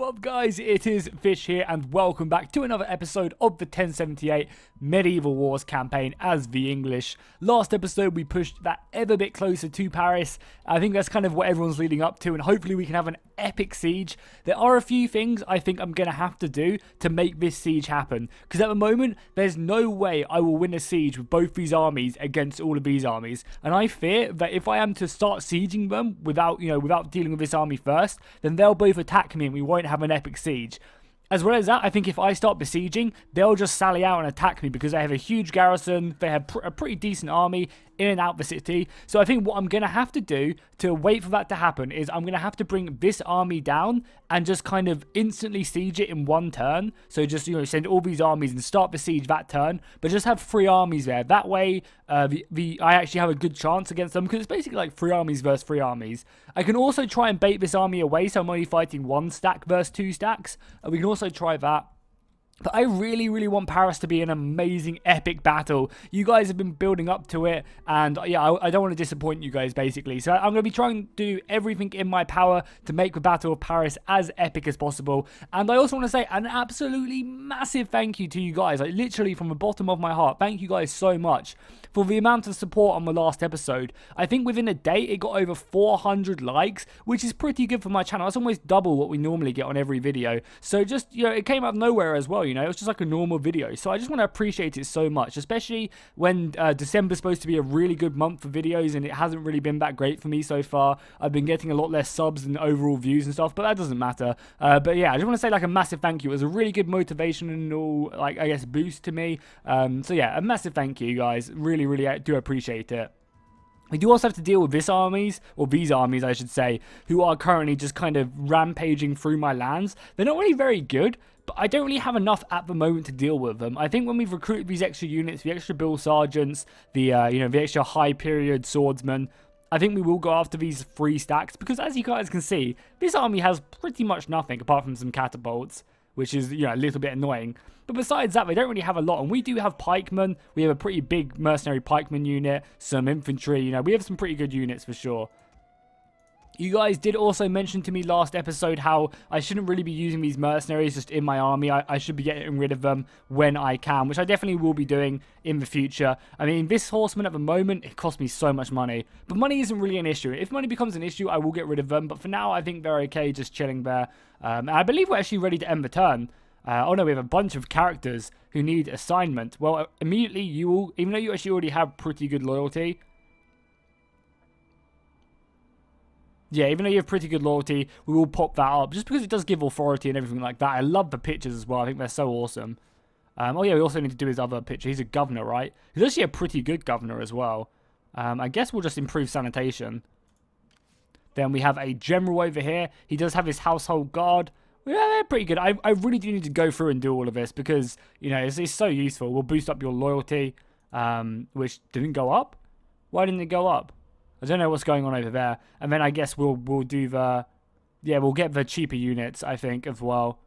What up, guys? It is Fish here, and welcome back to another episode of the 1078 Medieval Wars campaign as the English. Last episode, we pushed that ever bit closer to Paris. I think that's kind of what everyone's leading up to, and hopefully we can have an epic siege. There are a few things I think I'm going to have to do to make this siege happen, because at the moment, there's no way I will win a siege with both these armies against all of these armies, and I fear that if I am to start sieging them without dealing with this army first, then they'll both attack me and we won't have an epic siege. As well as that, I think if I start besieging, they'll just sally out and attack me because they have a huge garrison, they have a pretty decent army in and out the city. So I think what I'm going to have to do to wait for that to happen is I'm going to have to bring this army down and just kind of instantly siege it in one turn. So just, send all these armies and start the siege that turn, but just have 3 armies there. That way, I actually have a good chance against them because it's basically like 3 armies versus 3 armies. I can also try and bait this army away, so I'm only fighting 1 stack versus 2 stacks. We can also try that. But I really want Paris to be an amazing, epic battle. You guys have been building up to it, and yeah, I don't want to disappoint you guys, basically. So I'm going to be trying to do everything in my power to make the Battle of Paris as epic as possible. And I also want to say an absolutely massive thank you to you guys, like literally from the bottom of my heart. Thank you guys so much for the amount of support on the last episode. I think within a day, it got over 400 likes, which is pretty good for my channel. That's almost double what we normally get on every video. So just, it came out of nowhere as well, it was just like a normal video. So I just want to appreciate it so much, especially when December's supposed to be a really good month for videos, and it hasn't really been that great for me so far. I've been getting a lot less subs and overall views and stuff, but that doesn't matter. But yeah, I just want to say like a massive thank you. It was a really good motivational, like, I guess, boost to me. So yeah, a massive thank you, guys. Really do appreciate it. We do also have to deal with these armies, I should say, who are currently just kind of rampaging through my lands. They're not really very good, but I don't really have enough at the moment to deal with them. I think when we've recruited these extra units, the extra bill sergeants, the extra high period swordsmen, I think we will go after these 3 stacks, because as you guys can see, this army has pretty much nothing apart from some catapults, which is, a little bit annoying. But besides that, they don't really have a lot. And we do have pikemen. We have a pretty big mercenary pikeman unit, some infantry. We have some pretty good units for sure. You guys did also mention to me last episode how I shouldn't really be using these mercenaries just in my army. I should be getting rid of them when I can, which I definitely will be doing in the future. I mean, this horseman at the moment, it costs me so much money. But money isn't really an issue. If money becomes an issue, I will get rid of them. But for now, I think they're okay just chilling there. And I believe we're actually ready to end the turn. Oh no, we have a bunch of characters who need assignment. Well, immediately you will, even though you actually already have pretty good loyalty. Yeah, even though you have pretty good loyalty, we will pop that up. Just because it does give authority and everything like that. I love the pictures as well. I think they're so awesome. Oh yeah, we also need to do his other picture. He's a governor, right? He's actually a pretty good governor as well. I guess we'll just improve sanitation. Then we have a general over here. He does have his household guard. Yeah, they're pretty good. I really do need to go through and do all of this because, it's so useful. We'll boost up your loyalty, which didn't go up. Why didn't it go up? I don't know what's going on over there. And then I guess we'll do the... Yeah, we'll get the cheaper units, I think, as well.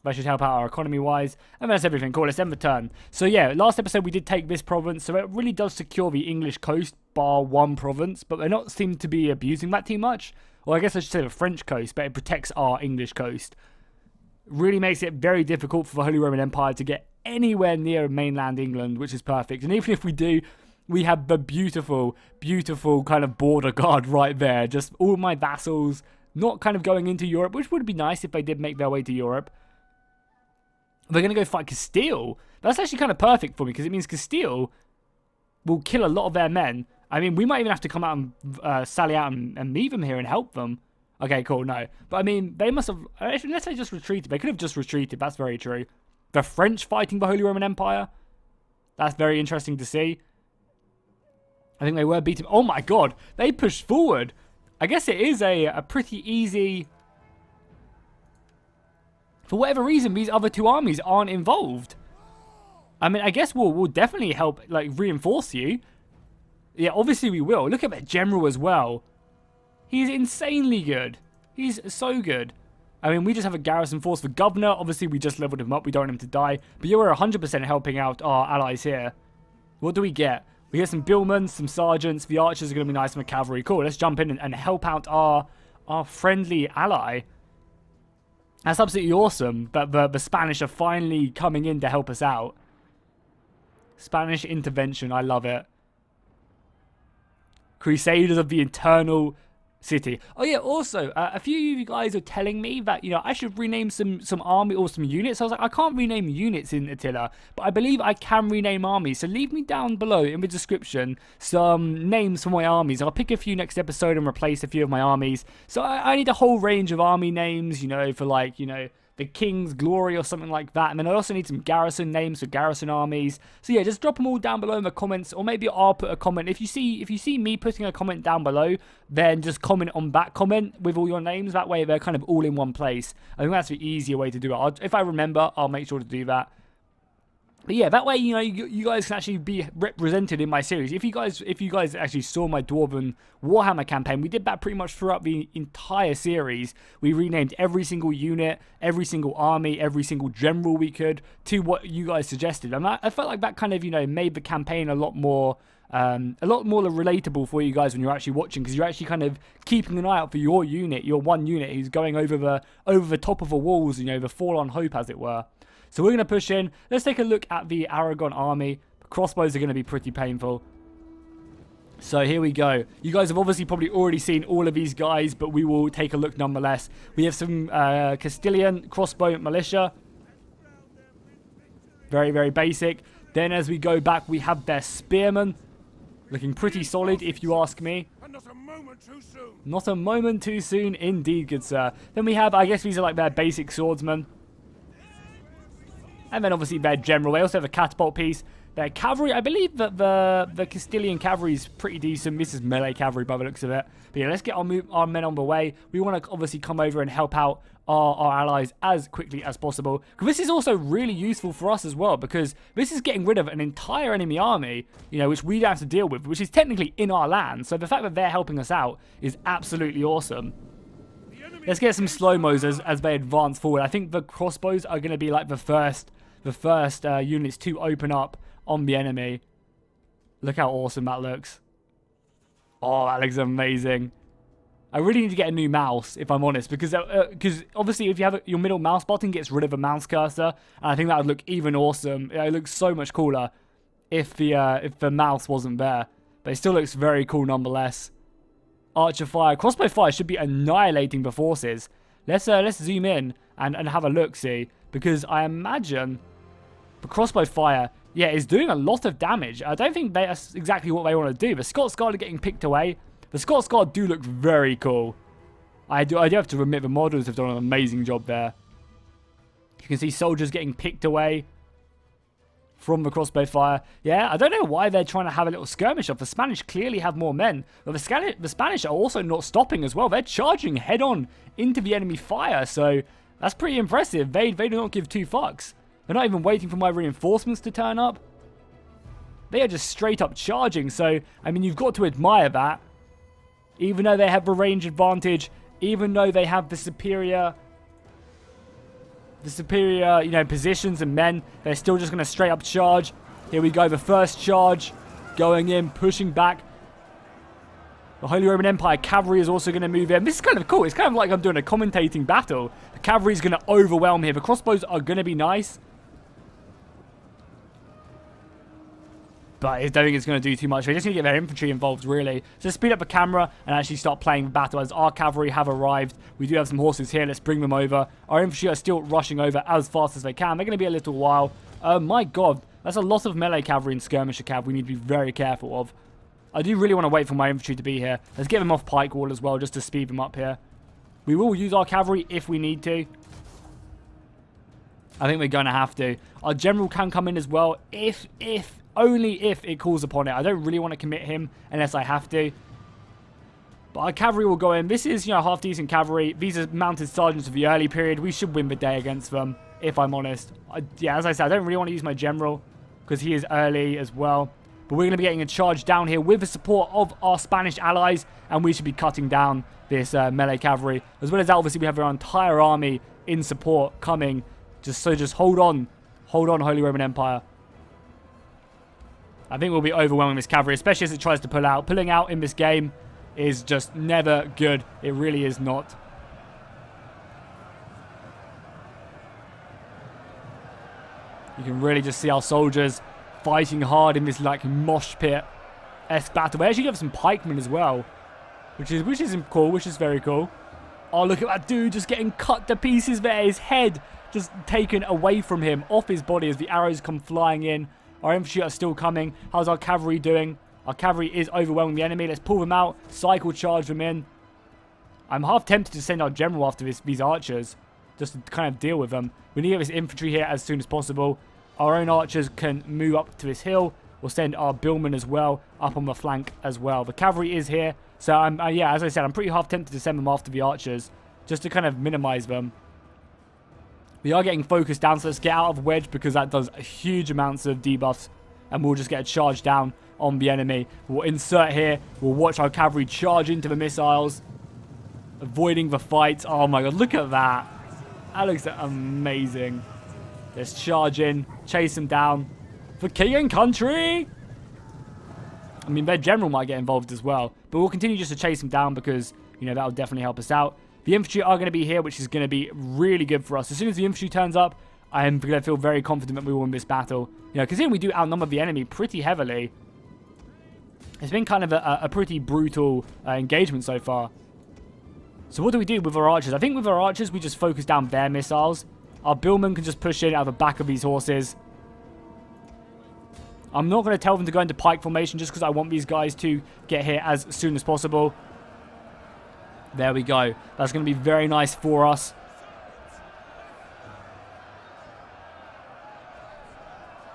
That should help out our economy-wise. And that's everything. Cool, let's end the turn. So yeah, last episode we did take this province. So it really does secure the English coast, bar 1 province. But they're not seem to be abusing that too much. Well, I guess I should say the French coast, but it protects our English coast. Really makes it very difficult for the Holy Roman Empire to get anywhere near mainland England, which is perfect. And even if we do, we have the beautiful kind of border guard right there. Just all my vassals not kind of going into Europe, which would be nice if they did make their way to Europe. They're going to go fight Castile. That's actually kind of perfect for me because it means Castile will kill a lot of their men. I mean, we might even have to come out and sally out and meet them here and help them. Okay, cool, no. But I mean, they must have... Unless they just retreated. They could have just retreated. That's very true. The French fighting the Holy Roman Empire. That's very interesting to see. I think they were beaten. Oh my god, they pushed forward. I guess it is a pretty easy... For whatever reason, these other 2 armies aren't involved. I mean, I guess we'll definitely help, like, reinforce you. Yeah, obviously we will. Look at that general as well. He's insanely good. He's so good. I mean, we just have a garrison force. The governor, obviously, we just leveled him up. We don't want him to die. But yeah, we're 100% helping out our allies here. What do we get? We get some billmen, some sergeants. The archers are going to be nice and the cavalry. Cool, let's jump in and help out our friendly ally. That's absolutely awesome that the Spanish are finally coming in to help us out. Spanish intervention, I love it. Crusaders of the Eternal City. Oh yeah, also, a few of you guys are telling me that, you know, I should rename some army or some units. I was like, I can't rename units in Attila, but I believe I can rename armies. So leave me down below in the description some names for my armies. I'll pick a few next episode and replace a few of my armies. So I need a whole range of army names, you know, for like, you know, the King's Glory or something like that. And then I also need some garrison names for garrison armies. So yeah, just drop them all down below in the comments, or maybe I'll put a comment. If you see me putting a comment down below, then just comment on that comment with all your names. That way they're kind of all in one place. I think that's the easier way to do it. If I remember, I'll make sure to do that. But yeah, that way, you know, you guys can actually be represented in my series. If you guys actually saw my Dwarven Warhammer campaign, we did that pretty much throughout the entire series. We renamed every single unit, every single army, every single general we could to what you guys suggested. And I felt like that kind of, you know, made the campaign a lot more relatable for you guys when you're actually watching, because you're actually kind of keeping an eye out for your unit, your one unit who's going over the top of the walls, you know, the Forlorn Hope, as it were. So we're going to push in. Let's take a look at the Aragon army. The crossbows are going to be pretty painful. So here we go. You guys have obviously probably already seen all of these guys, but we will take a look nonetheless. We have some Castilian crossbow militia. Very, very basic. Then as we go back, we have their spearmen. Looking pretty solid, if you ask me. Not a moment too soon. Not a moment too soon, indeed, good sir. Then we have, I guess these are like their basic swordsmen. And then obviously their general. They also have a catapult piece. Their cavalry, I believe that the Castilian cavalry is pretty decent. This is melee cavalry by the looks of it. But yeah, let's get our men on the way. We want to obviously come over and help out our allies as quickly as possible. Because this is also really useful for us as well, because this is getting rid of an entire enemy army, you know, which we don't have to deal with, which is technically in our land. So the fact that they're helping us out is absolutely awesome. Let's get some slow-mos as they advance forward. I think the crossbows are going to be like the first units to open up on the enemy. Look how awesome that looks. Oh, that looks amazing. I really need to get a new mouse, if I'm honest, because obviously if you have your middle mouse button gets rid of a mouse cursor, and I think that would look even awesome. It looks so much cooler if the mouse wasn't there, but it still looks very cool nonetheless. Archer fire, crossbow fire should be annihilating the forces. Let's zoom in and have a look, see, because I imagine the crossbow fire, yeah, is doing a lot of damage. I don't think that's exactly what they want to do. The Scots Guard are getting picked away. The Scots Guard do look very cool. I do have to admit the models have done an amazing job there. You can see soldiers getting picked away from the crossbow fire. Yeah, I don't know why they're trying to have a little skirmish off. The Spanish clearly have more men. But the Spanish are also not stopping as well. They're charging head on into the enemy fire. So that's pretty impressive. They do not give two fucks. They're not even waiting for my reinforcements to turn up. They are just straight up charging. So, I mean, you've got to admire that. Even though they have the range advantage, even though they have the superior, you know, positions and men, they're still just going to straight up charge. Here we go, the first charge, going in, pushing back. The Holy Roman Empire cavalry is also going to move in. This is kind of cool. It's kind of like I'm doing a commentating battle. The cavalry is going to overwhelm here. The crossbows are going to be nice, but I don't think it's going to do too much. We just need to get their infantry involved, really. So speed up the camera and actually start playing the battle as our cavalry have arrived. We do have some horses here. Let's bring them over. Our infantry are still rushing over as fast as they can. They're going to be a little while. My god, that's a lot of melee cavalry and skirmisher cav we need to be very careful of. I do really want to wait for my infantry to be here. Let's get them off pike wall as well, just to speed them up here. We will use our cavalry if we need to. I think we're going to have to. Our general can come in as well, only if it calls upon it. I don't really want to commit him unless I have to. But our cavalry will go in. This is, you know, half-decent cavalry. These are mounted sergeants of the early period. We should win the day against them, if I'm honest. Yeah, as I said, I don't really want to use my general because he is early as well. But we're going to be getting a charge down here with the support of our Spanish allies, and we should be cutting down this melee cavalry. As well as that, obviously, we have our entire army in support coming. Just hold on. Hold on, Holy Roman Empire. I think we'll be overwhelming this cavalry, especially as it tries to pull out. Pulling out in this game is just never good. It really is not. You can really just see our soldiers fighting hard in this like mosh pit-esque battle. We actually have some pikemen as well, which is cool, which is very cool. Oh, look at that dude just getting cut to pieces there. His head just taken away from him, off his body as the arrows come flying in. Our infantry are still coming. How's our cavalry doing? Our cavalry is overwhelming the enemy. Let's pull them out, cycle charge them in. I'm half tempted to send our general after these archers, just to kind of deal with them. We need to get this infantry here as soon as possible. Our own archers can move up to this hill. We'll send our billmen as well up on the flank as well. The cavalry is here. So, yeah, as I said, I'm pretty half tempted to send them after the archers, just to kind of minimize them. We are getting focused down, so let's get out of wedge because that does huge amounts of debuffs. And we'll just get a charge down on the enemy. We'll insert here. We'll watch our cavalry charge into the missiles, avoiding the fight. Oh my god, look at that. That looks amazing. Let's charge in, chase them down. For king and country! I mean, their general might get involved as well. But we'll continue just to chase them down because, you know, that'll definitely help us out. The infantry are going to be here, which is going to be really good for us. As soon as the infantry turns up, I am going to feel very confident that we will win this battle. You know, considering we do outnumber the enemy pretty heavily. It's been kind of a pretty brutal engagement so far. So what do we do with our archers? I think with our archers, we just focus down their missiles. Our billmen can just push in out of the back of these horses. I'm not going to tell them to go into pike formation just because I want these guys to get here as soon as possible. There we go. That's going to be very nice for us.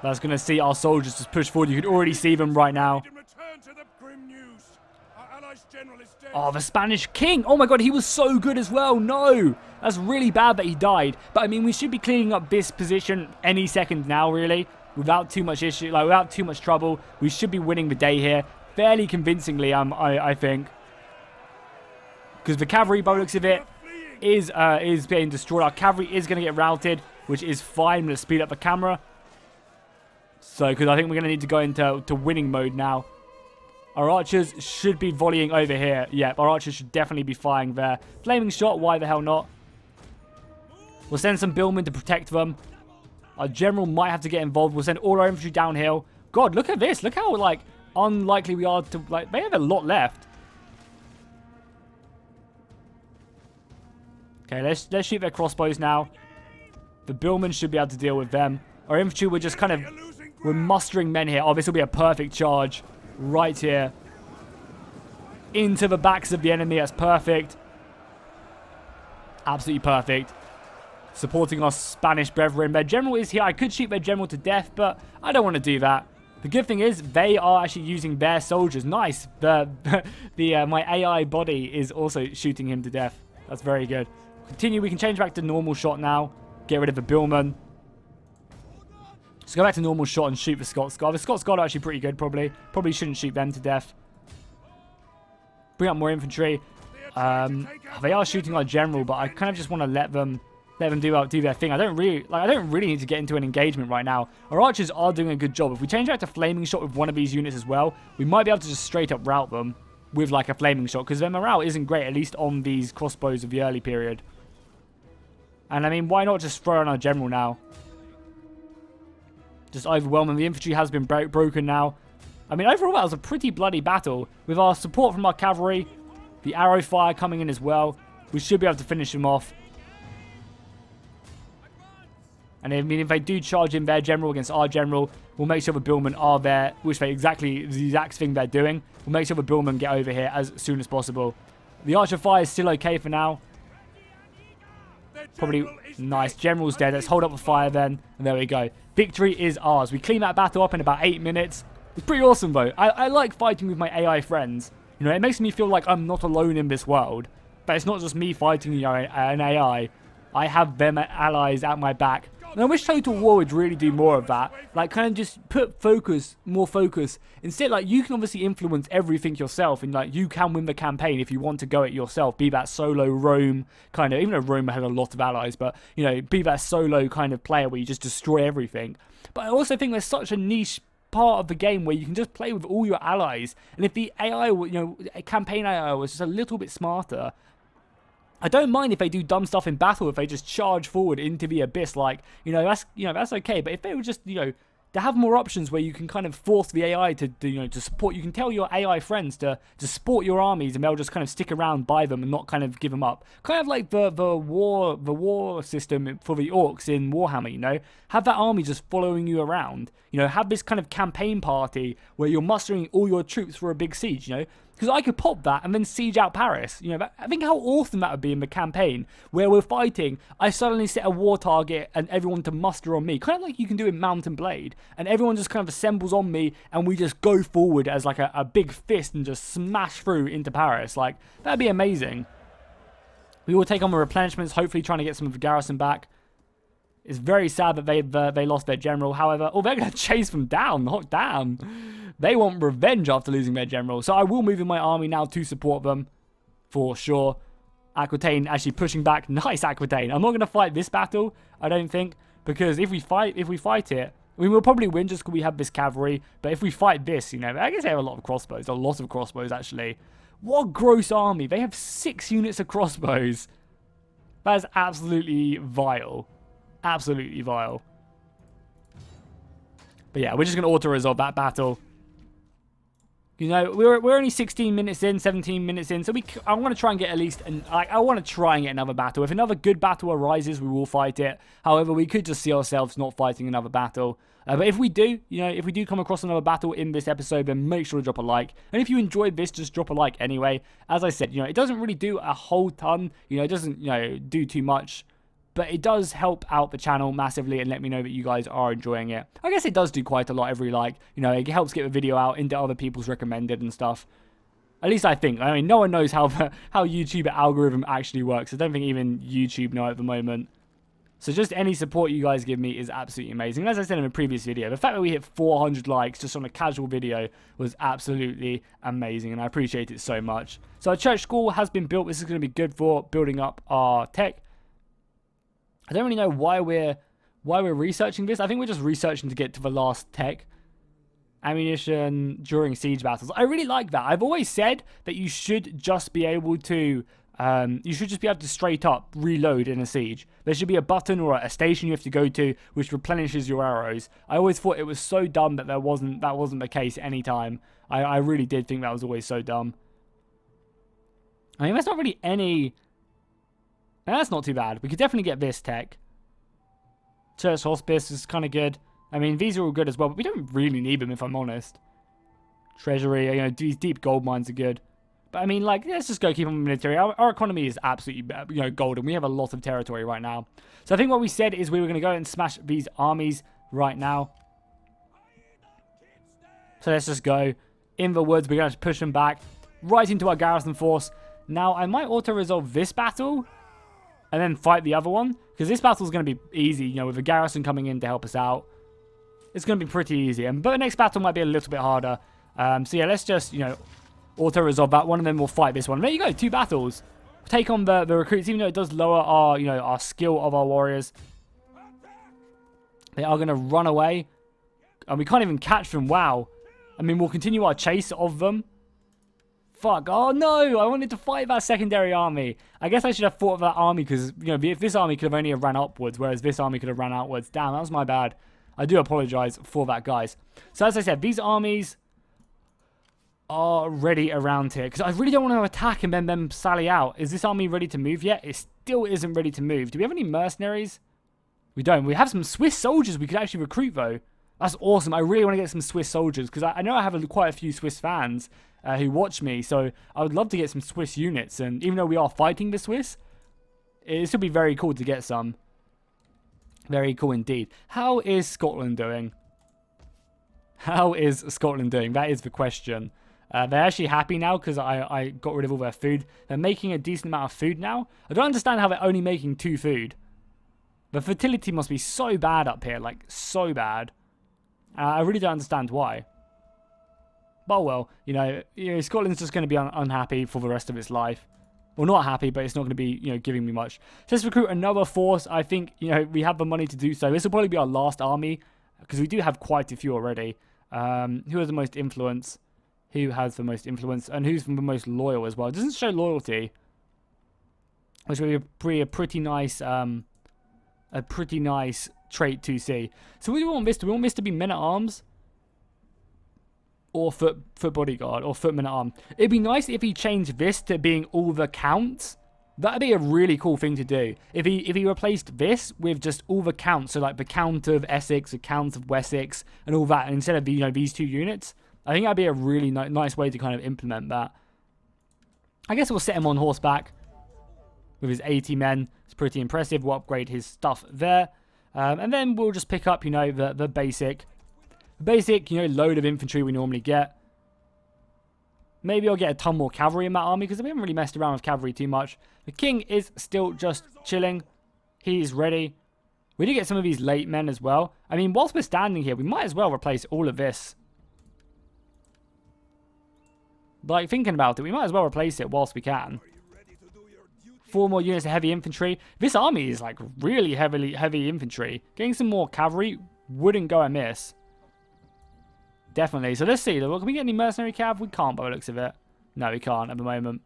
That's going to see our soldiers just push forward. You can already see them right now. Oh, the Spanish king. Oh my god, he was so good as well. No, that's really bad that he died. But I mean, we should be cleaning up this position any second now, really. Without too much issue, like without too much trouble. We should be winning the day here. Fairly convincingly, I think. Because the cavalry, by the looks of it, is being destroyed. Our cavalry is going to get routed, which is fine. Let's speed up the camera. So, because I think we're going to need to go into winning mode now. Our archers should be volleying over here. Yep, our archers should definitely be firing there. Flaming shot, why the hell not? We'll send some billmen to protect them. Our general might have to get involved. We'll send all our infantry downhill. God, look at this. Look how, like, unlikely we are to, like, they have a lot left. Okay, let's shoot their crossbows now. The billmen should be able to deal with them. Our infantry, we're just kind of, we're mustering men here. Oh, this will be a perfect charge. Right here. Into the backs of the enemy. That's perfect. Absolutely perfect. Supporting our Spanish brethren. Their general is here. I could shoot their general to death, but I don't want to do that. The good thing is they are actually using their soldiers. Nice. My AI body is also shooting him to death. That's very good. Continue. We can change back to normal shot now. Get rid of the billman. Just go back to normal shot and shoot the Scots Guard. The Scots Guard are actually pretty good, probably. Probably shouldn't shoot them to death. Bring up more infantry. They are shooting our general, but I kind of just want to let them do their thing. I don't really need to get into an engagement right now. Our archers are doing a good job. If we change back to flaming shot with one of these units as well, we might be able to just straight up rout them with like a flaming shot, because their morale isn't great, at least on these crossbows of the early period. And I mean, why not just throw on our general now? Just overwhelming. The infantry has been broken now. I mean, overall, that was a pretty bloody battle. With our support from our cavalry, the arrow fire coming in as well, we should be able to finish them off. And I mean, if they do charge in their general against our general, we'll make sure the billmen are there, which they exactly the exact thing they're doing. We'll make sure the billmen get over here as soon as possible. The archer fire is still okay for now. Probably nice. General's dead. Let's hold up the fire then. And there we go. Victory is ours. We clean that battle up in about 8 minutes. It's pretty awesome though. I like fighting with my AI friends. You know, it makes me feel like I'm not alone in this world. But it's not just me fighting, you know, an AI. I have them allies at my back. And I wish Total War would really do more of that. Like, kind of just put more focus. Instead, like, you can obviously influence everything yourself. And, like, you can win the campaign if you want to go it yourself. Be that solo Rome kind of, even though Rome had a lot of allies. But, you know, be that solo kind of player where you just destroy everything. But I also think there's such a niche part of the game where you can just play with all your allies. And if the AI, you know, a campaign AI was just a little bit smarter, I don't mind if they do dumb stuff in battle, if they just charge forward into the abyss, like, that's okay. But if they were just, to have more options where you can kind of force the AI to to support, you can tell your AI friends to support your armies, and they'll just kind of stick around by them and not kind of give them up. Kind of like the war system for the orcs in Warhammer, have that army just following you around. Have this kind of campaign party where you're mustering all your troops for a big siege, Because I could pop that and then siege out Paris. I think how awesome that would be in the campaign where we're fighting. I suddenly set a war target and everyone to muster on me. Kind of like you can do in Mount and Blade. And everyone just kind of assembles on me and we just go forward as like a big fist and just smash through into Paris. Like, that'd be amazing. We will take on the replenishments, hopefully trying to get some of the garrison back. It's very sad that they lost their general. However, they're going to chase them down. Oh, damn. They want revenge after losing their general. So I will move in my army now to support them. For sure. Aquitaine actually pushing back. Nice, Aquitaine. I'm not going to fight this battle, I don't think. Because if we fight it, we'll probably win just because we have this cavalry. But if we fight this, I guess they have a lot of crossbows. A lot of crossbows, actually. What a gross army. They have 6 units of crossbows. That is absolutely vile. Absolutely vile. But yeah, we're just going to auto-resolve that battle. We're only 16 minutes in, 17 minutes in, so I want to try and get at least, I want to try and get another battle. If another good battle arises, we will fight it. However, we could just see ourselves not fighting another battle. But if we do, if we do come across another battle in this episode, then make sure to drop a like. And if you enjoyed this, just drop a like anyway. As I said, it doesn't really do a whole ton. It doesn't, do too much. But it does help out the channel massively and let me know that you guys are enjoying it. I guess it does do quite a lot every like. It helps get the video out into other people's recommended and stuff. At least I think. I mean, no one knows how YouTube algorithm actually works. I don't think even YouTube know at the moment. So just any support you guys give me is absolutely amazing. And as I said in a previous video, the fact that we hit 400 likes just on a casual video was absolutely amazing. And I appreciate it so much. So our church school has been built. This is going to be good for building up our tech. I don't really know why we're researching this. I think we're just researching to get to the last tech. Ammunition during siege battles. I really like that. I've always said that you should just be able to straight up reload in a siege. There should be a button or a station you have to go to which replenishes your arrows. I always thought it was so dumb that that wasn't the case any time. I really did think that was always so dumb. I mean, there's not really any. Now, that's not too bad. We could definitely get this tech. Church Hospice is kind of good. I mean, these are all good as well, but we don't really need them if I'm honest. Treasury, these deep gold mines are good. But I mean, let's just go keep on military. Our economy is absolutely, golden. We have a lot of territory right now. So I think what we said is we were going to go and smash these armies right now. So let's just go. In the woods, we're going to push them back. Right into our garrison force. Now, I might auto-resolve this battle. And then fight the other one. Because this battle is going to be easy, with a garrison coming in to help us out. It's going to be pretty easy. But the next battle might be a little bit harder. So yeah, let's just, auto-resolve that one. And then we'll fight this one. There you go, 2 battles. Take on the recruits, even though it does lower our, our skill of our warriors. They are going to run away. And we can't even catch them. Wow. I mean, we'll continue our chase of them. Fuck. Oh, no. I wanted to fight that secondary army. I guess I should have fought that army because, if this army could have only ran upwards, whereas this army could have ran outwards. Damn, that was my bad. I do apologize for that, guys. So, as I said, these armies are ready around here because I really don't want to attack and then them sally out. Is this army ready to move yet? It still isn't ready to move. Do we have any mercenaries? We don't. We have some Swiss soldiers we could actually recruit, though. That's awesome. I really want to get some Swiss soldiers because I know I have quite a few Swiss fans who watch me. So I would love to get some Swiss units. And even though we are fighting the Swiss, it should be very cool to get some. Very cool indeed. How is Scotland doing? How is Scotland doing? That is the question. They're actually happy now because I got rid of all their food. They're making a decent amount of food now. I don't understand how they're only making 2 food. The fertility must be so bad up here. Like, so bad. I really don't understand why. But well, Scotland's just going to be unhappy for the rest of its life. Well, not happy, but it's not going to be, giving me much. So let's recruit another force. I think, we have the money to do so. This will probably be our last army because we do have quite a few already. Who has the most influence? Who has the most influence? And who's the most loyal as well? It doesn't show loyalty. which would be a pretty nice trait to see. So what do we want this? Do we want this to be men-at-arms? Or foot bodyguard, or foot men-at-arm? It'd be nice if he changed this to being all the counts. That'd be a really cool thing to do. If he replaced this with just all the counts, so like the count of Essex, the count of Wessex, and all that, and instead of these two units, I think that'd be a really nice way to kind of implement that. I guess we'll set him on horseback with his 80 men. It's pretty impressive. We'll upgrade his stuff there, and then we'll just pick up the basic load of infantry we normally get. Maybe I'll get a ton more cavalry in that army, because we haven't really messed around with cavalry too much. The king is still just chilling. He's ready. We did get some of these late men as well. I mean, whilst we're standing here, we might as well replace all of this. Like, thinking about it, we might as well replace it whilst we can. 4 more units of heavy infantry. This army is, like, really heavy infantry. Getting some more cavalry wouldn't go amiss. Definitely. So let's see. Can we get any mercenary cav? We can't by the looks of it. No, we can't at the moment.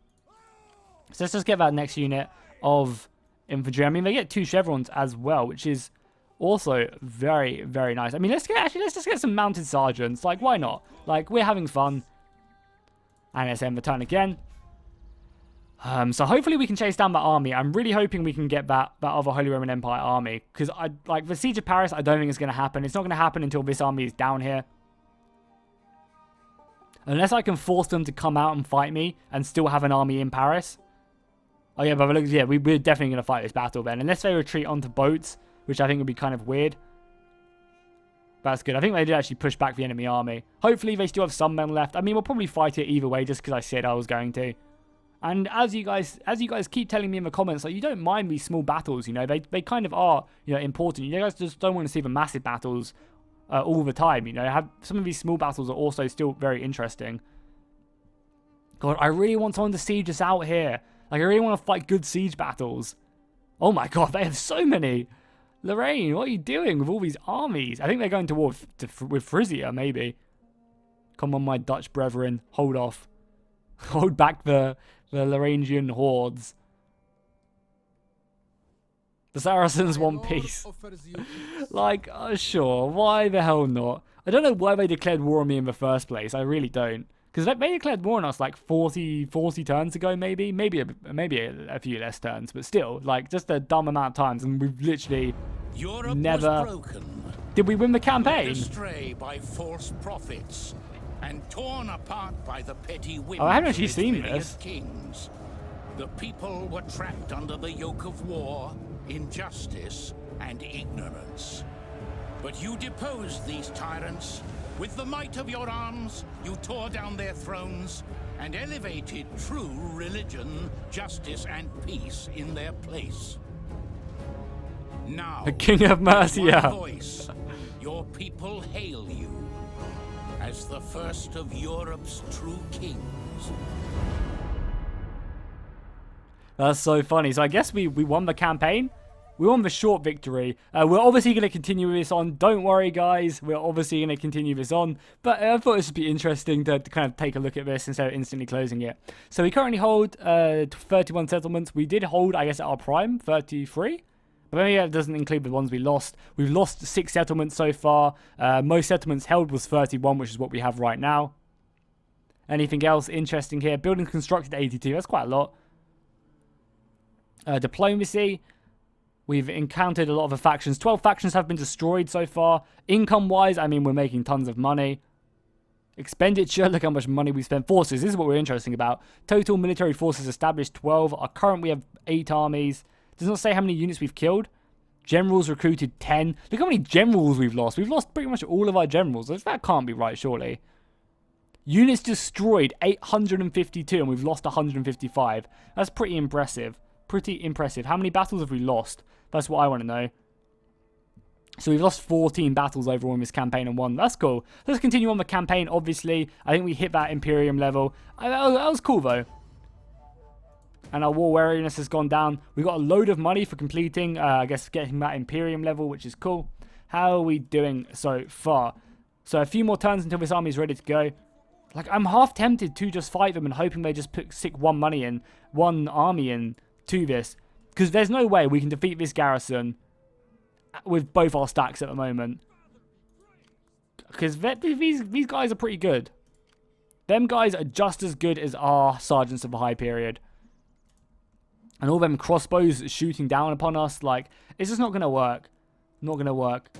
So let's just get that next unit of infantry. I mean, they get 2 chevrons as well, which is also very, very nice. I mean, let's just get some mounted sergeants. Like, why not? Like, we're having fun. And let's end the turn again. So hopefully we can chase down that army. I'm really hoping we can get that other Holy Roman Empire army. Because the Siege of Paris, I don't think it's going to happen. It's not going to happen until this army is down here. Unless I can force them to come out and fight me and still have an army in Paris. Oh yeah, but look, yeah, we're definitely going to fight this battle then. Unless they retreat onto boats, which I think would be kind of weird. That's good. I think they did actually push back the enemy army. Hopefully they still have some men left. I mean, we'll probably fight it either way just because I said I was going to. And as you guys keep telling me in the comments, like, you don't mind these small battles, they kind of are, important. You guys just don't want to see the massive battles all the time, some of these small battles are also still very interesting. God, I really want someone to siege us out here. Like, I really want to fight good siege battles. Oh my god, they have so many. Lorraine, what are you doing with all these armies? I think they're going to war with Frisia, maybe. Come on, my Dutch brethren, hold off. Hold back the Laurentian hordes. The Saracens want peace. Like, sure, why the hell not? I don't know why they declared war on me in the first place. I really don't. Because they declared war on us like 40 turns ago, maybe. Maybe a few less turns, but still, like, just a dumb amount of times. And we've literally Europe never... was broken. Did we win the campaign? Led astray by false prophets and torn apart by the petty whims I haven't actually of its seen various this. kings. The people were trapped under the yoke of war, injustice, and ignorance. But you deposed these tyrants. With the might of your arms, you tore down their thrones and elevated true religion, justice, and peace in their place. Now, The King of Mercia. one voice, your people hail you as the first of Europe's true kings. That's so funny. So I guess we won the campaign. We won the short victory. We're obviously going to continue this on. Don't worry, guys. We're obviously going to continue this on. But I thought this would be interesting to kind of take a look at this instead of instantly closing it. So we currently hold 31 settlements. We did hold, I guess, at our prime, 33. But maybe that doesn't include the ones we lost. We've lost 6 settlements so far. Most settlements held was 31, which is what we have right now. Anything else interesting here? Buildings constructed 82. That's quite a lot. Diplomacy. We've encountered a lot of the factions. 12 factions have been destroyed so far. Income-wise, I mean, we're making tons of money. Expenditure, look how much money we spent. Forces, this is what we're interesting about. Total military forces established, 12. Our current, we have 8 armies. Does not say how many units we've killed. Generals recruited, 10. Look how many generals we've lost. We've lost pretty much all of our generals. That can't be right, surely. Units destroyed, 852, and we've lost 155. That's pretty impressive. Pretty impressive. How many battles have we lost? That's what I want to know. So we've lost 14 battles overall in this campaign and won. That's cool. Let's continue on the campaign, obviously. I think we hit that Imperium level. That was cool, though. And our war weariness has gone down. We got a load of money for completing, I guess, getting that Imperium level, which is cool. How are we doing so far? So a few more turns until this army is ready to go. Like, I'm half tempted to just fight them and hoping they just stick one army in to this. Because there's no way we can defeat this garrison with both our stacks at the moment. Because these guys are pretty good. Them guys are just as good as our Sergeants of the High Period. And all them crossbows shooting down upon us, like, it's just not going to work. Not going to work.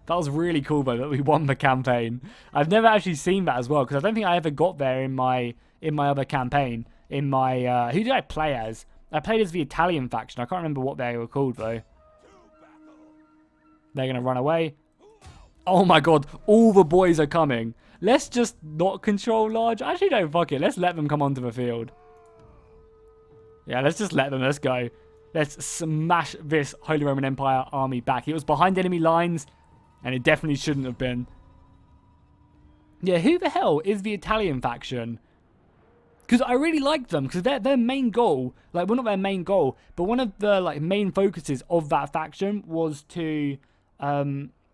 That was really cool, though, that we won the campaign. I've never actually seen that as well, because I don't think I ever got there in my other campaign. In my, who did I play as? I played as the Italian faction. I can't remember what they were called, though. They're going to run away. Oh my god, all the boys are coming. Let's just not control large. Actually, no, fuck it. Let's let them come onto the field. Yeah, let's just let them. Let's go. Let's smash this Holy Roman Empire army back. It was behind enemy lines, and it definitely shouldn't have been. Yeah, who the hell is the Italian faction? Because I really like them, because their main goal, like, well, not their main goal, but one of the, like, main focuses of that faction was to,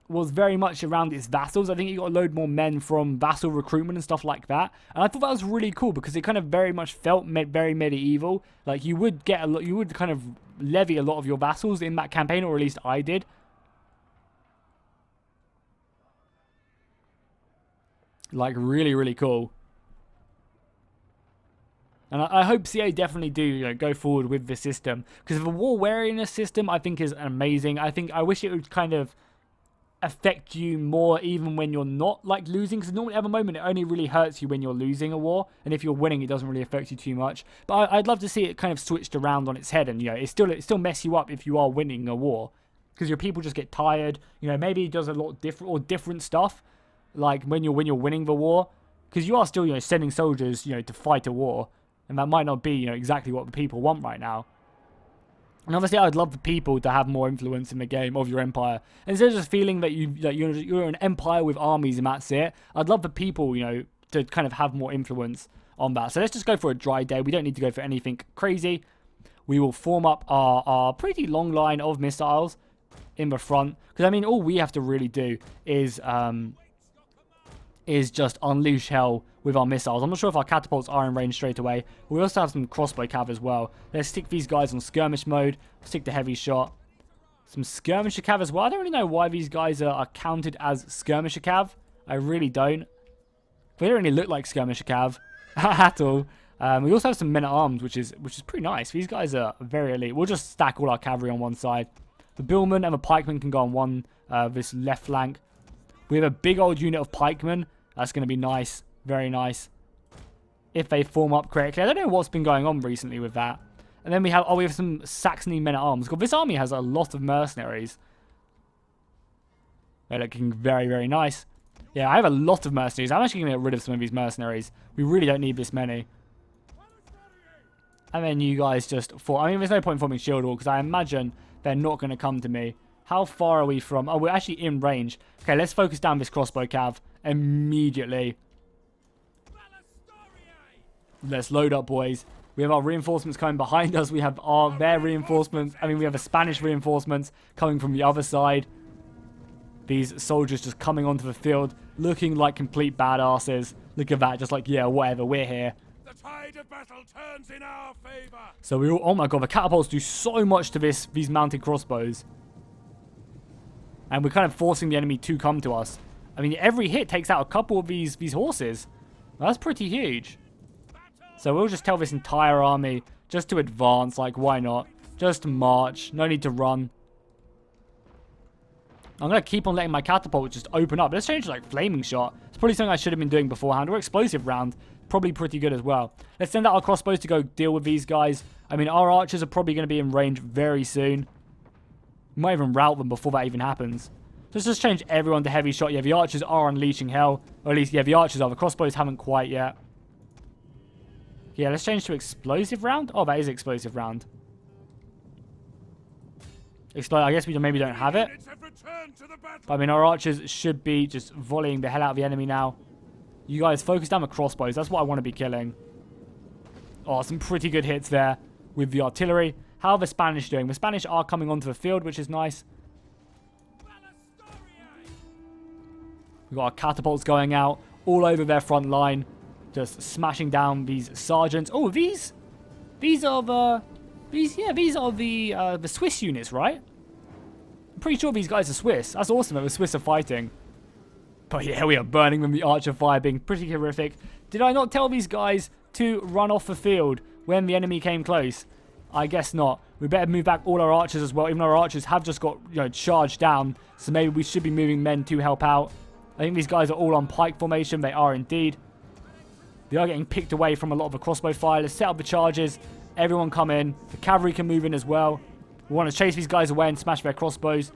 was very much around its vassals. I think you got a load more men from vassal recruitment and stuff like that. And I thought that was really cool because it kind of very much felt very medieval. Like, you would get a lot, you would kind of levy a lot of your vassals in that campaign, or at least I did. Like, really, really cool. And I hope CA definitely do, you know, go forward with the system. Because the war wariness system, I think, is amazing. I wish it would kind of affect you more even when you're not, like, losing. Because normally at the moment, it only really hurts you when you're losing a war. And if you're winning, it doesn't really affect you too much. But I'd love to see it kind of switched around on its head. And, you know, it still mess you up if you are winning a war. Because your people just get tired. You know, maybe it does a lot different stuff. Like, when you're winning the war. Because you are still, you know, sending soldiers, you know, to fight a war. And that might not be, you know, exactly what the people want right now. And obviously, I'd love the people to have more influence in the game of your empire. And instead of just feeling that you're an empire with armies and that's it, I'd love the people, you know, to kind of have more influence on that. So let's just go for a dry day. We don't need to go for anything crazy. We will form up our pretty long line of missiles in the front. Because, I mean, all we have to really do is just unleash hell with our missiles. I'm not sure if our catapults are in range straight away. We also have some crossbow cav as well. Let's stick these guys on skirmish mode. Stick the heavy shot. Some skirmisher cav as well. I don't really know why these guys are counted as skirmisher cav. I really don't. They don't really look like skirmisher cav at all. We also have some men-at-arms, which is pretty nice. These guys are very elite. We'll just stack all our cavalry on one side. The billmen and the pikemen can go on one, this left flank. We have a big old unit of pikemen. That's going to be nice. Very nice. If they form up correctly. I don't know what's been going on recently with that. And then we have some Saxony men-at-arms. God, this army has a lot of mercenaries. They're looking very, very nice. Yeah, I have a lot of mercenaries. I'm actually going to get rid of some of these mercenaries. We really don't need this many. And then you guys just I mean, there's no point in forming shield wall because I imagine they're not going to come to me. How far are we from... Oh, we're actually in range. Okay, let's focus down this crossbow cav immediately. Let's load up, boys. We have our reinforcements coming behind us. We have their reinforcements. I mean, we have the Spanish reinforcements coming from the other side. These soldiers just coming onto the field, looking like complete badasses. Look at that, just like, yeah, whatever, we're here. The tide of battle turns in our favor. So we all... Oh my god, the catapults do so much to these mounted crossbows. And we're kind of forcing the enemy to come to us. I mean, every hit takes out a couple of these horses. That's pretty huge. So we'll just tell this entire army just to advance. Like, why not? Just march. No need to run. I'm going to keep on letting my catapult just open up. Let's change to, like, flaming shot. It's probably something I should have been doing beforehand. Or explosive round. Probably pretty good as well. Let's send out our crossbows to go deal with these guys. I mean, our archers are probably going to be in range very soon. We might even rout them before that even happens. So let's just change everyone to heavy shot. Yeah, the archers are unleashing hell. Or at least, yeah, the archers are. The crossbows haven't quite yet. Yeah, let's change to explosive round. Oh, that is explosive round. I guess we maybe don't have it. But, I mean, our archers should be just volleying the hell out of the enemy now. You guys focus down the crossbows. That's what I want to be killing. Oh, some pretty good hits there with the artillery. How are the Spanish doing? The Spanish are coming onto the field, which is nice. We've got our catapults going out all over their front line. Just smashing down these sergeants. Oh, these are the... These are the Swiss units, right? I'm pretty sure these guys are Swiss. That's awesome that the Swiss are fighting. But yeah, we are burning them, the archer fire being pretty horrific. Did I not tell these guys to run off the field when the enemy came close? I guess not. We better move back all our archers as well, even though our archers have just got, charged down. So maybe we should be moving men to help out. I think these guys are all on pike formation. They are indeed. They are getting picked away from a lot of the crossbow fire. Let's set up the charges. Everyone come in. The cavalry can move in as well. We want to chase these guys away and smash their crossbows.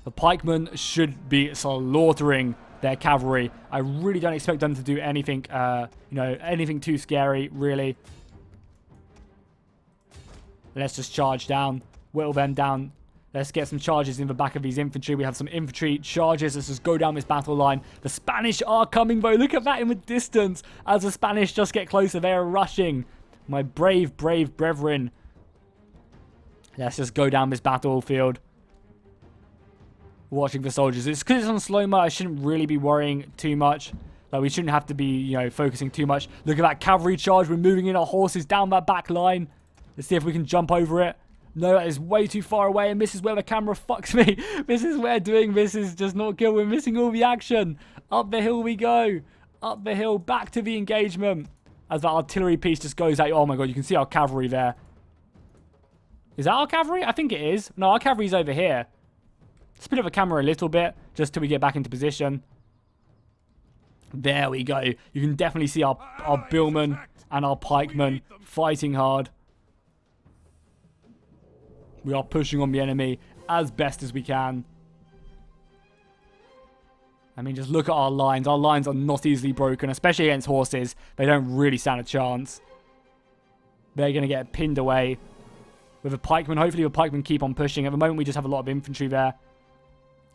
The pikemen should be slaughtering their cavalry. I really don't expect them to do anything, anything too scary, really. Let's just charge down, whittle them down. Let's get some charges in the back of these infantry. We have some infantry charges. Let's just go down this battle line. The Spanish are coming, though. Look at that in the distance. As the Spanish just get closer, they are rushing. My brave, brave brethren. Let's just go down this battlefield. Watching the soldiers. It's because it's on slow-mo. I shouldn't really be worrying too much. Like, we shouldn't have to be, focusing too much. Look at that cavalry charge. We're moving in our horses down that back line. Let's see if we can jump over it. No, that is way too far away, and this is where the camera fucks me. This is where doing this is just not good. We're missing all the action. Up the hill we go. Up the hill, back to the engagement. As that artillery piece just goes out. Oh my god, you can see our cavalry there. Is that our cavalry? I think it is. No, our cavalry's over here. Spin up the camera a little bit, just till we get back into position. There we go. You can definitely see our billmen and our pikemen fighting hard. We are pushing on the enemy as best as we can. I mean, just look at our lines. Our lines are not easily broken, especially against horses. They don't really stand a chance. They're going to get pinned away with the pikemen. Hopefully the pikemen keep on pushing. At the moment, we just have a lot of infantry there.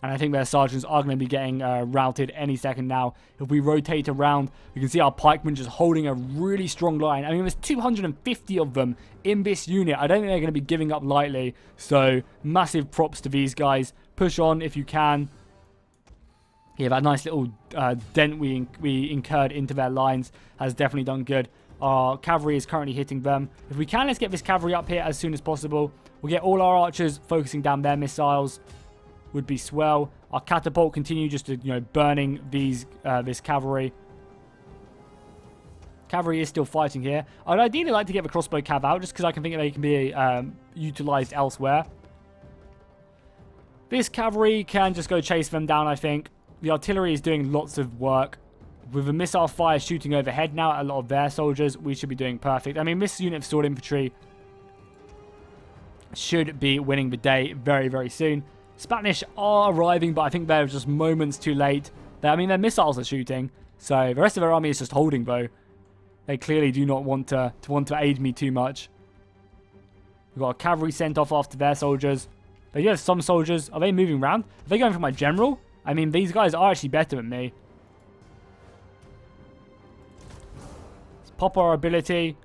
And I think their sergeants are going to be getting routed any second now. If we rotate around, we can see our pikemen just holding a really strong line. I mean, there's 250 of them in this unit. I don't think they're going to be giving up lightly. So, massive props to these guys. Push on if you can. Yeah, that nice little dent we incurred into their lines has definitely done good. Our cavalry is currently hitting them. If we can, let's get this cavalry up here as soon as possible. We'll get all our archers focusing down their missiles. Would be swell. Our catapult continue just to, burning these this cavalry. Cavalry is still fighting here. I'd ideally like to get the crossbow cav out, just because I can think they can be utilized elsewhere. This cavalry can just go chase them down, I think. The artillery is doing lots of work. With the missile fire shooting overhead now at a lot of their soldiers, we should be doing perfect. I mean, this unit of sword infantry should be winning the day very, very soon. Spanish are arriving, but I think they're just moments too late. I mean, their missiles are shooting, so the rest of their army is just holding, though. They clearly do not want to aid me too much. We've got a cavalry sent off after their soldiers. They do have some soldiers. Are they moving around? Are they going for my general? I mean, these guys are actually better than me. Let's pop our ability,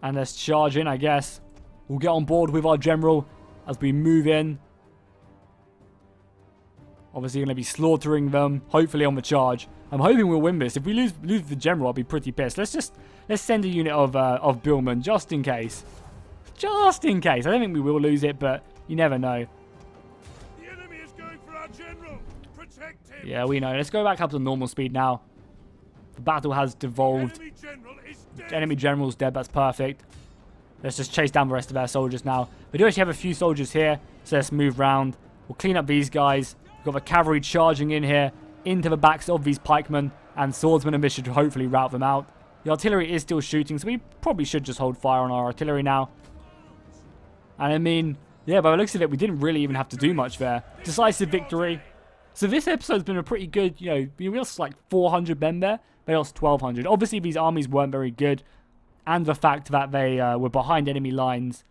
and let's charge in, I guess. We'll get on board with our general as we move in. Obviously, going to be slaughtering them, hopefully on the charge. I'm hoping we'll win this. If we lose the general, I'll be pretty pissed. Let's send a unit of billmen, just in case. Just in case. I don't think we will lose it, but you never know. The enemy is going for our general. Protect him. Yeah, we know. Let's go back up to normal speed now. The battle has devolved. Enemy general is dead. Enemy general's dead. That's perfect. Let's just chase down the rest of our soldiers now. We do actually have a few soldiers here, so let's move round. We'll clean up these guys. We've got the cavalry charging in here into the backs of these pikemen and swordsmen, and this should hopefully rout them out. The artillery is still shooting, so we probably should just hold fire on our artillery now. And I mean, yeah, by the looks of it, we didn't really even have to do much there. Decisive victory. So this episode's been a pretty good, we lost like 400 men there. They lost 1,200. Obviously, these armies weren't very good. And the fact that they were behind enemy lines.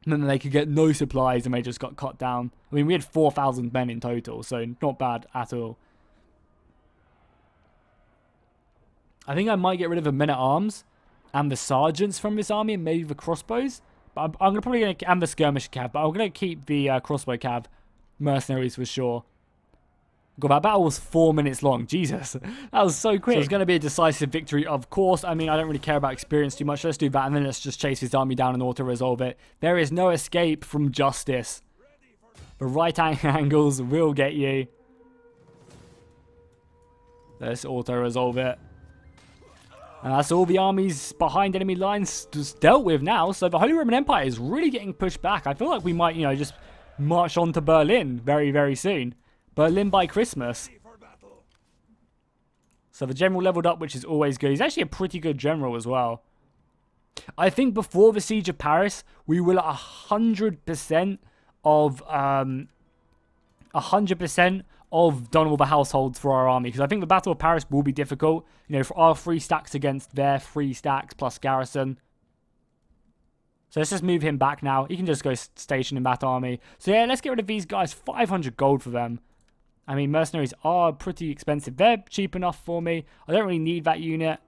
And then they could get no supplies and they just got cut down. I mean, we had 4,000 men in total, so not bad at all. I think I might get rid of the men-at-arms and the sergeants from this army and maybe the crossbows. But I'm probably going to, and the skirmish cav, but I'm going to keep the crossbow cav mercenaries for sure. God, that battle was 4 minutes long. Jesus, that was so quick. So it's going to be a decisive victory, of course. I mean, I don't really care about experience too much. Let's do that, and then let's just chase his army down and auto-resolve it. There is no escape from justice. The right angles will get you. Let's auto-resolve it. And that's all the armies behind enemy lines just dealt with now. So the Holy Roman Empire is really getting pushed back. I feel like we might, you know, just march on to Berlin very, very soon. Berlin by Christmas. So the general leveled up, which is always good. He's actually a pretty good general as well. I think before the Siege of Paris, we will 100% of 100% of done all the households for our army, because I think the Battle of Paris will be difficult. You know, for our 3 stacks against their 3 stacks plus garrison. So let's just move him back now. He can just go station in that army. So yeah, let's get rid of these guys. 500 gold for them. I mean, mercenaries are pretty expensive. They're cheap enough for me. I don't really need that unit.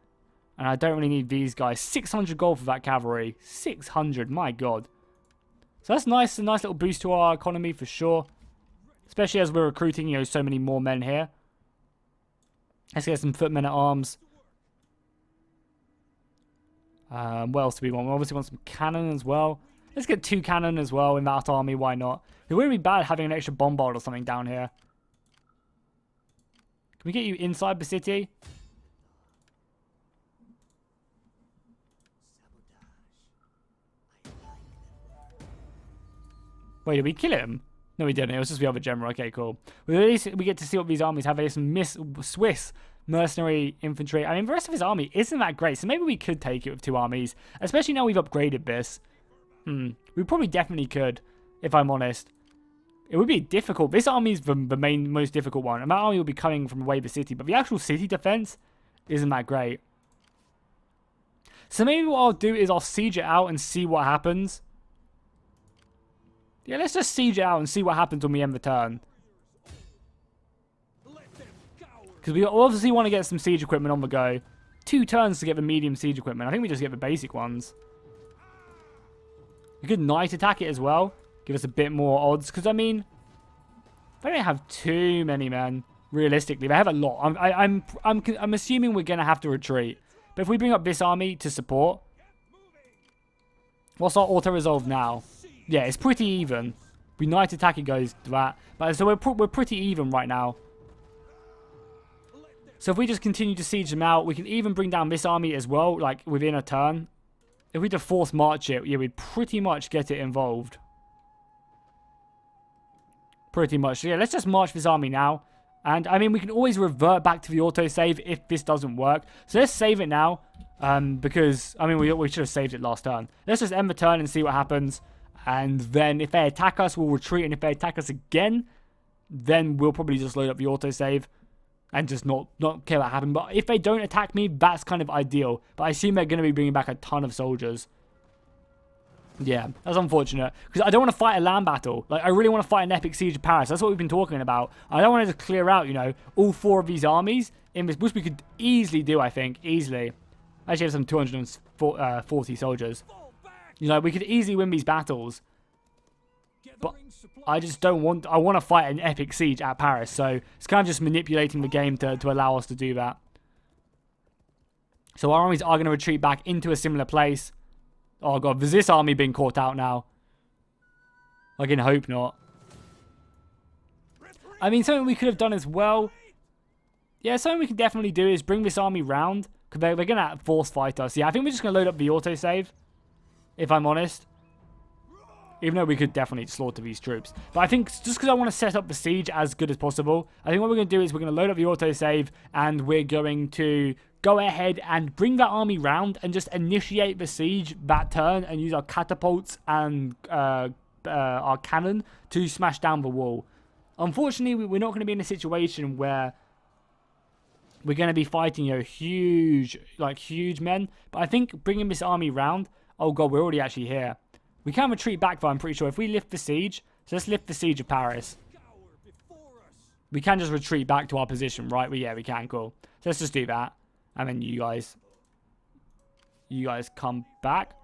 And I don't really need these guys. 600 gold for that cavalry. 600, my god. So that's nice. A nice little boost to our economy for sure. Especially as we're recruiting, you know, so many more men here. Let's get some footmen at arms. What else do we want? We obviously want some cannon as well. Let's get 2 cannon as well in that army. Why not? It wouldn't be bad having an extra bombard or something down here. Can we get you inside the city? Wait, did we kill him? No, we didn't. It was just the other general. Okay, cool. Well, at least we get to see what these armies have. There's some Swiss mercenary infantry. I mean, the rest of his army isn't that great, so maybe we could take it with 2 armies, especially now we've upgraded this. We probably definitely could, if I'm honest. It would be difficult. This army is the most difficult one, and that army will be coming from away the city, but the actual city defense isn't that great. So maybe what I'll do is I'll siege it out and see what happens. Yeah, let's just siege it out and see what happens when we end the turn. Because we obviously want to get some siege equipment on the go. 2 turns to get the medium siege equipment. I think we just get the basic ones. We could night attack it as well. Give us a bit more odds. Because, I mean, they don't have too many men. Realistically, they have a lot. I'm assuming we're going to have to retreat. But if we bring up this army to support. What's our auto-resolve now? Yeah, it's pretty even. We night attack, it goes to that. But so we're pretty even right now. So if we just continue to siege them out, we can even bring down this army as well, like within a turn. If we just force march it, yeah, we'd pretty much get it involved. Pretty much. So yeah, let's just march this army now. And I mean, we can always revert back to the autosave if this doesn't work. So let's save it now. Because, I mean, we should have saved it last turn. Let's just end the turn and see what happens. And then if they attack us, we'll retreat. And if they attack us again, then we'll probably just load up the autosave. And just not care what happened. But if they don't attack me, that's kind of ideal. But I assume they're going to be bringing back a ton of soldiers. Yeah, that's unfortunate. Because I don't want to fight a land battle. Like, I really want to fight an epic siege of Paris. That's what we've been talking about. I don't want to just clear out, you know, all 4 of these armies. In this, which we could easily do, I think. Easily. I actually have some 240 soldiers. You know, we could easily win these battles. But I just don't want... I want to fight an epic siege at Paris. So it's kind of just manipulating the game to allow us to do that. So our armies are going to retreat back into a similar place. Oh god, has this army been caught out now? I can hope not. I mean, something we could have done as well. Yeah, something we can definitely do is bring this army round. Because they're going to force fight us. Yeah, I think we're just going to load up the autosave. If I'm honest. Even though we could definitely slaughter these troops. But I think just because I want to set up the siege as good as possible, I think what we're going to do is we're going to load up the autosave and we're going to go ahead and bring that army round and just initiate the siege that turn and use our catapults and our cannon to smash down the wall. Unfortunately, we're not going to be in a situation where we're going to be fighting, you know, huge men. But I think bringing this army round... Oh god, we're already actually here. We can retreat back, though, I'm pretty sure. If we lift the siege... So let's lift the siege of Paris. We can just retreat back to our position, right? Well, yeah, we can, cool. So let's just do that. And then you guys come back.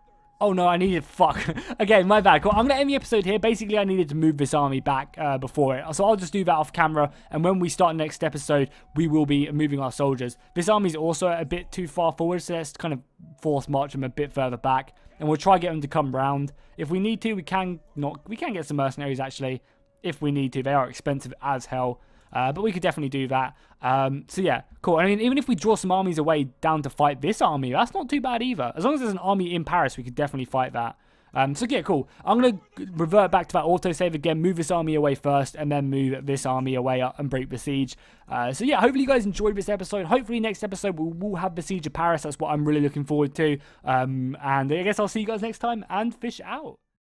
Oh no, I needed, fuck. Okay, my bad. Cool. I'm going to end the episode here. Basically, I needed to move this army back before it. So I'll just do that off camera. And when we start next episode, we will be moving our soldiers. This army's also a bit too far forward. So let's kind of force march them a bit further back. And we'll try to get them to come round. If we need to, we can get some mercenaries actually. If we need to. They are expensive as hell. But we could definitely do that. So yeah, cool. I mean, even if we draw some armies away down to fight this army, that's not too bad either. As long as there's an army in Paris, we could definitely fight that. So yeah, cool. I'm going to revert back to that autosave again, move this army away first, and then move this army away up and break the siege. So yeah, hopefully you guys enjoyed this episode. Hopefully next episode we'll have the siege of Paris. That's what I'm really looking forward to. And I guess I'll see you guys next time, and fish out.